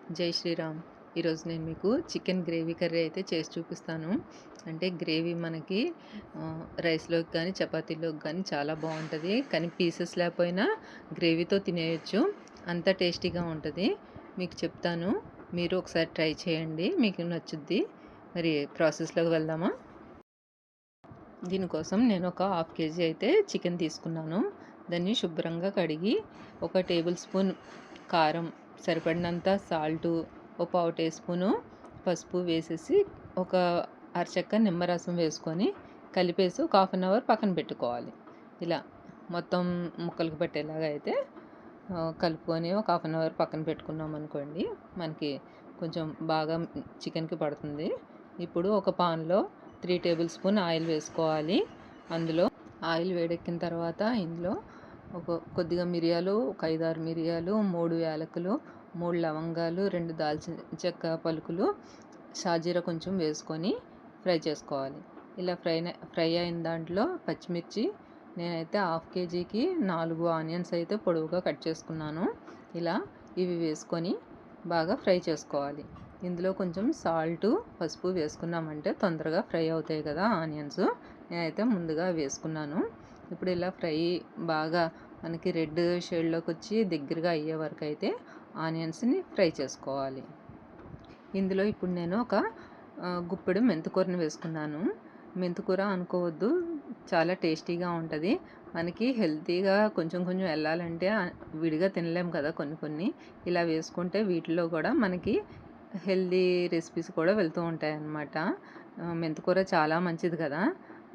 జై శ్రీరామ్. ఈరోజు నేను మీకు చికెన్ గ్రేవీ కర్రీ అయితే చేసి చూపిస్తాను. అంటే గ్రేవీ మనకి రైస్‌లోకి కానీ, చపాతీలోకి కానీ చాలా బావుంటది. కానీ పీసెస్ లేకపోయినా గ్రేవీతో తినేయొచ్చు. అంత టేస్టీగా ఉంటది. మీకు చెప్తాను. మీరు ఒకసారి ట్రై చేయండి. మీకు నచ్చుద్ది. మరి ప్రాసెస్‌లోకి వెళ్దామా? దీనికోసం నేను ఒక హాఫ్ కేజీ అయితే చికెన్ తీసుకున్నాను. దాన్ని శుభ్రంగా కడిగి ఒక టేబుల్ స్పూన్ కారం, సరిపడినంత సాల్టు, ఒక పావు టీ స్పూను పసుపు వేసేసి ఒక అరచెక్క నిమ్మరసం వేసుకొని కలిపేసి ఒక హాఫ్ అన్ అవర్ పక్కన పెట్టుకోవాలి. ఇలా మొత్తం ముక్కలకు పట్టేలాగా అయితే కలుపుకొని ఒక హాఫ్ అన్ అవర్ పక్కన పెట్టుకున్నాం అనుకోండి, మనకి కొంచెం బాగా చికెన్కి పడుతుంది. ఇప్పుడు ఒక పాన్లో 3 టేబుల్ స్పూన్ ఆయిల్ వేసుకోవాలి. అందులో ఆయిల్ వేడెక్కిన తర్వాత ఇందులో కొద్దిగా మిరియాలు, ఒక 5, 6 మిరియాలు, 3 యాలకులు, 3 లవంగాలు, 2 దాల్చిన చెక్క పలుకులు, షాజీరా కొంచెం వేసుకొని ఫ్రై చేసుకోవాలి. ఇలా ఫ్రై అయిన దాంట్లో పచ్చిమిర్చి నేనైతే హాఫ్ కేజీకి 4 ఆనియన్స్ అయితే పొడవుగా కట్ చేసుకున్నాను. ఇలా ఇవి వేసుకొని బాగా ఫ్రై చేసుకోవాలి. ఇందులో కొంచెం సాల్టు, పసుపు వేసుకున్నామంటే తొందరగా ఫ్రై అవుతాయి కదా ఆనియన్స్. నేనైతే ముందుగా వేసుకున్నాను. ఇప్పుడు ఇలా ఫ్రై బాగా మనకి రెడ్ షేడ్లోకి వచ్చి దగ్గరగా అయ్యే వరకు అయితే ఆనియన్స్ని ఫ్రై చేసుకోవాలి. ఇందులో ఇప్పుడు నేను ఒక గుప్పెడు మెంతికూరని వేసుకున్నాను. మెంతికూర అనుకోవద్దు, చాలా టేస్టీగా ఉంటుంది. మనకి హెల్తీగా కొంచెం కొంచెం వెళ్ళాలంటే విడిగా తినలేము కదా కొన్ని కొన్ని. ఇలా వేసుకుంటే వీటిలో కూడా మనకి హెల్తీ రెసిపీస్ కూడా వెళ్తూ ఉంటాయన్నమాట. మెంతికూర చాలా మంచిది కదా.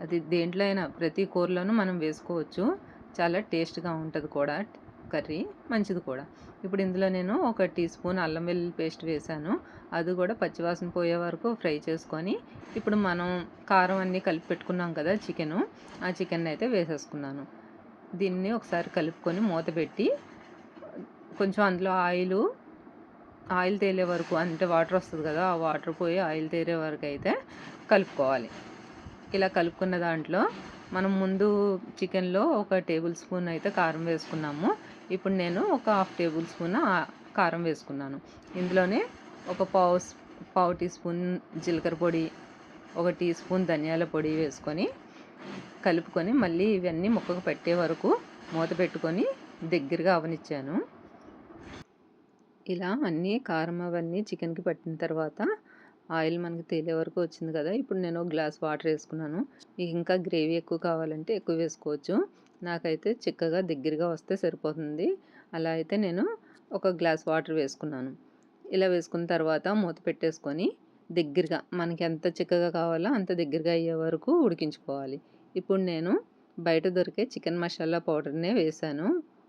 అది దేంట్లో అయినా ప్రతి కూరలోనూ మనం వేసుకోవచ్చు. చాలా టేస్ట్‌గా ఉంటది కూడా కర్రీ. మంచిది కూడా. ఇప్పుడు ఇందులో నేను ఒక టీ స్పూన్ అల్లం వెల్లుల్లి పేస్ట్ వేశాను. అది కూడా పచ్చివాసన పోయే వరకు ఫ్రై చేసుకొని, ఇప్పుడు మనం కారం అన్నీ కలిపి పెట్టుకున్నాం కదా చికెను, ఆ చికెన్‌ని అయితే వేసేసుకున్నాను. దీన్ని ఒకసారి కలుపుకొని మూత పెట్టి కొంచెం అందులో ఆయిల్ తేలే వరకు, అంటే వాటర్ వస్తుంది కదా, ఆ వాటర్ పోయి ఆయిల్ తేలే వరకు అయితే కలుపుకోవాలి. ఇలా కలుపుకున్న దాంట్లో మనం ముందు చికెన్లో ఒక టేబుల్ స్పూన్ అయితే కారం వేసుకున్నాము. ఇప్పుడు నేను ఒక హాఫ్ టేబుల్ స్పూన్ కారం వేసుకున్నాను. ఇందులోనే ఒక పావు టీ స్పూన్ జీలకర్ర పొడి, ఒక టీ స్పూన్ ధనియాల పొడి వేసుకొని కలుపుకొని మళ్ళీ ఇవన్నీ ముక్కకు పెట్టే వరకు మూత పెట్టుకొని దగ్గరగా అవనిచ్చాను. ఇలా అన్నీ కారం అవన్నీ చికెన్కి పట్టిన తర్వాత ఆయిల్ మనకి తేలే వరకు వచ్చింది కదా. ఇప్పుడు నేను ఒక గ్లాస్ వాటర్ వేసుకున్నాను. మీకు ఇంకా గ్రేవీ ఎక్కువ కావాలంటే ఎక్కువ వేసుకోవచ్చు. నాకైతే చిక్కగా దగ్గరగా వస్తే సరిపోతుంది. అలా అయితే నేను ఒక గ్లాస్ వాటర్ వేసుకున్నాను. ఇలా వేసుకున్న తర్వాత మూత పెట్టేసుకొని దగ్గరగా మనకి ఎంత చిక్కగా కావాలో అంత దగ్గరగా అయ్యే వరకు ఉడికించుకోవాలి. ఇప్పుడు నేను బయట దొరికే చికెన్ మసాలా పౌడర్నే వేశాను.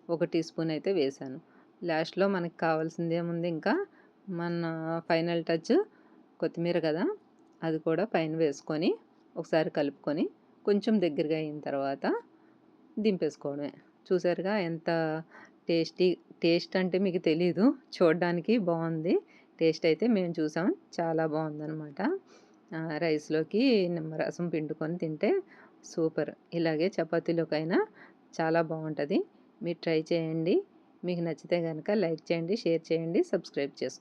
ఒక టీ స్పూన్ అయితే వేశాను. లాస్ట్‌లో మనకు కావాల్సింది ఏముంది, ఇంకా మన ఫైనల్ టచ్ కొత్తిమీర కదా, అది కూడా పైన వేసుకొని ఒకసారి కలుపుకొని కొంచెం దగ్గరగా అయిన తర్వాత దింపేసుకోవడమే. చూసారుగా ఎంత టేస్ట్ అంటే మీకు తెలీదు, చూడడానికి బాగుంది. టేస్ట్ అయితే మేము చూసాం, చాలా బాగుందనమాట. రైస్లోకి నిమ్మరసం పిండుకొని తింటే సూపర్. ఇలాగే చపాతీలోకైనా చాలా బాగుంటుంది. మీరు ట్రై చేయండి. మీకు నచ్చితే కనుక లైక్ చేయండి, షేర్ చేయండి, సబ్స్క్రైబ్ చేసుకోండి.